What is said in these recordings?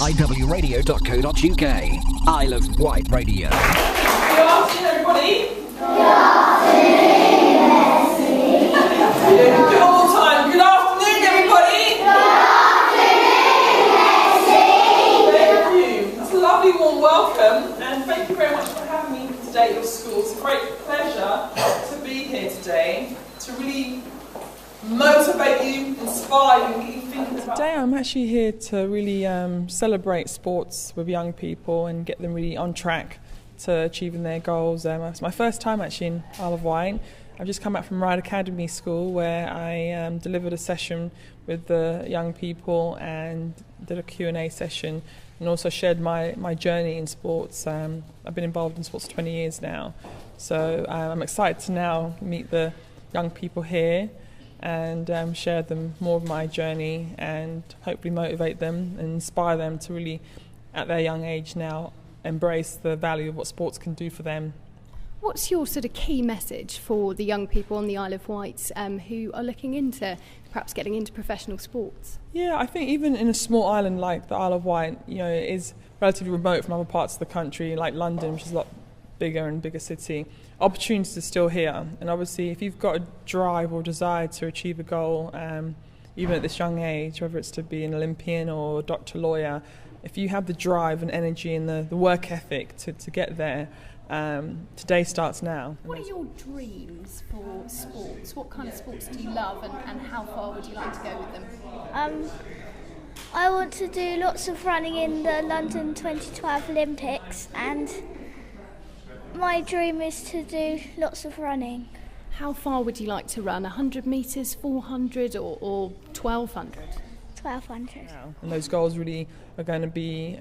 iwradio.co.uk. Isle of Wight Radio. Good afternoon, everybody. Good afternoon, Leslie. Good all the time. Good afternoon, everybody. Good afternoon, Leslie. Thank you. That's a lovely warm welcome, and thank you very much for having me today at your school. It's a great pleasure to be here today to really motivate you, inspire you, and get you thinking about. Today I'm actually here to really celebrate sports with young people and get them really on track to achieving their goals. It's my first time actually in Isle of Wight. I've just come back from Ride Academy School where I delivered a session with the young people and did a Q&A session and also shared my journey in sports. I've been involved in sports for 20 years now, so I'm excited to now meet the young people here and share them more of my journey and hopefully motivate them and inspire them to really, at their young age now, embrace the value of what sports can do for them. What's your sort of key message for the young people on the Isle of Wight who are looking into perhaps getting into professional sports? Yeah, I think even in a small island like the Isle of Wight, you know, it is relatively remote from other parts of the country, like London, which is a lot bigger and bigger city. Opportunities are still here, and obviously if you've got a drive or desire to achieve a goal, even at this young age, whether it's to be an Olympian or doctor, lawyer, if you have the drive and energy and the work ethic to get there, today starts now. What are your dreams for sports? What kind of sports do you love and how far would you like to go with them? I want to do lots of running in the London 2012 Olympics, and my dream is to do lots of running. How far would you like to run? 100 metres, 400 or 1200? 1200. And those goals really are going to be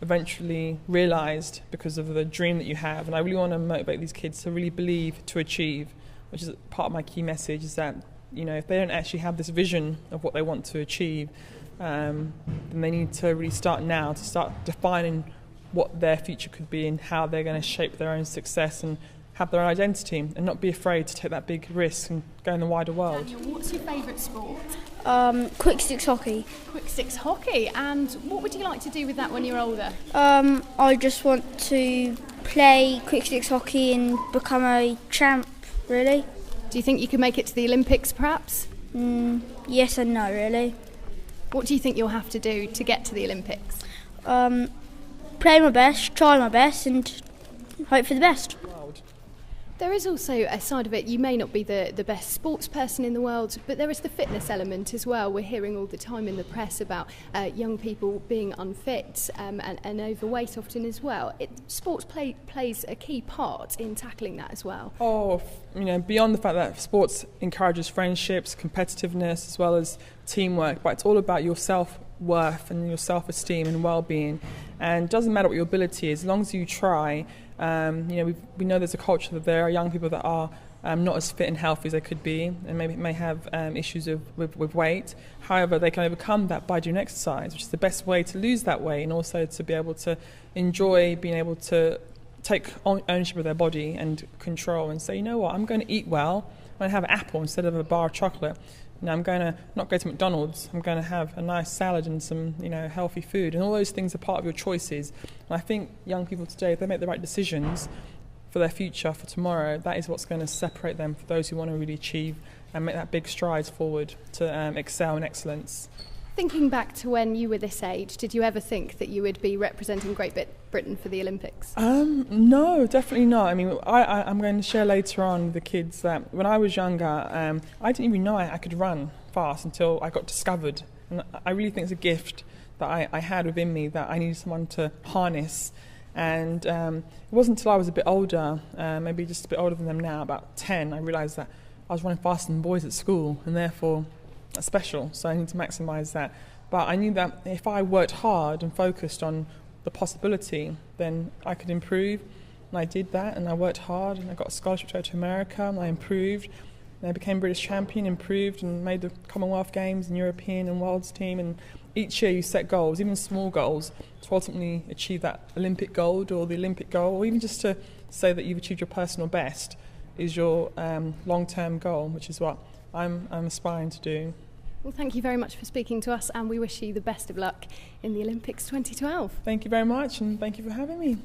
eventually realised because of the dream that you have. And I really want to motivate these kids to really believe to achieve, which is part of my key message, is that, you know, if they don't actually have this vision of what they want to achieve, then they need to really start now to start defining what their future could be and how they're going to shape their own success and have their own identity and not be afraid to take that big risk and go in the wider world. Daniel, what's your favourite sport? Quick sticks hockey. Quick sticks hockey. And what would you like to do with that when you're older? I just want to play quick sticks hockey and become a champ, really. Do you think you can make it to the Olympics perhaps? Yes and no, really. What do you think you'll have to do to get to the Olympics? Play my best, try my best, and hope for the best. There is also a side of it, you may not be the best sports person in the world, but there is the fitness element as well. We're hearing all the time in the press about young people being unfit and overweight often as well. Sports plays a key part in tackling that as well. Oh, you know, beyond the fact that sports encourages friendships, competitiveness, as well as teamwork, but it's all about your self-worth and your self-esteem and well-being. And it doesn't matter what your ability is, as long as you try. You know, we know there's a culture that there are young people that are not as fit and healthy as they could be, and maybe may have issues with weight. However, they can overcome that by doing exercise, which is the best way to lose that weight, and also to be able to enjoy being able to take ownership of their body and control and say, you know what, I'm going to eat well. I'm going to have an apple instead of a bar of chocolate. Now I'm going to not go to McDonald's. I'm going to have a nice salad and some, you know, healthy food. And all those things are part of your choices. And I think young people today, if they make the right decisions for their future, for tomorrow, that is what's going to separate them for those who want to really achieve and make that big strides forward to excel in excellence. Thinking back to when you were this age, did you ever think that you would be representing Great Britain for the Olympics? No, definitely not. I mean, I'm going to share later on with the kids that when I was younger, I didn't even know I could run fast until I got discovered. And I really think it's a gift that I had within me that I needed someone to harness. And it wasn't until I was a bit older, maybe just a bit older than them now, about 10, I realised that I was running faster than boys at school, and therefore that's special, so I need to maximise that. But I knew that if I worked hard and focused on the possibility, then I could improve. And I did that, and I worked hard, and I got a scholarship to go to America, and I improved. And I became British champion, improved, and made the Commonwealth Games and European and World's team. And each year you set goals, even small goals, to ultimately achieve that Olympic gold or the Olympic goal, or even just to say that you've achieved your personal best is your long-term goal, which is what I'm aspiring to do. Well, thank you very much for speaking to us, and we wish you the best of luck in the Olympics 2012. Thank you very much, and thank you for having me.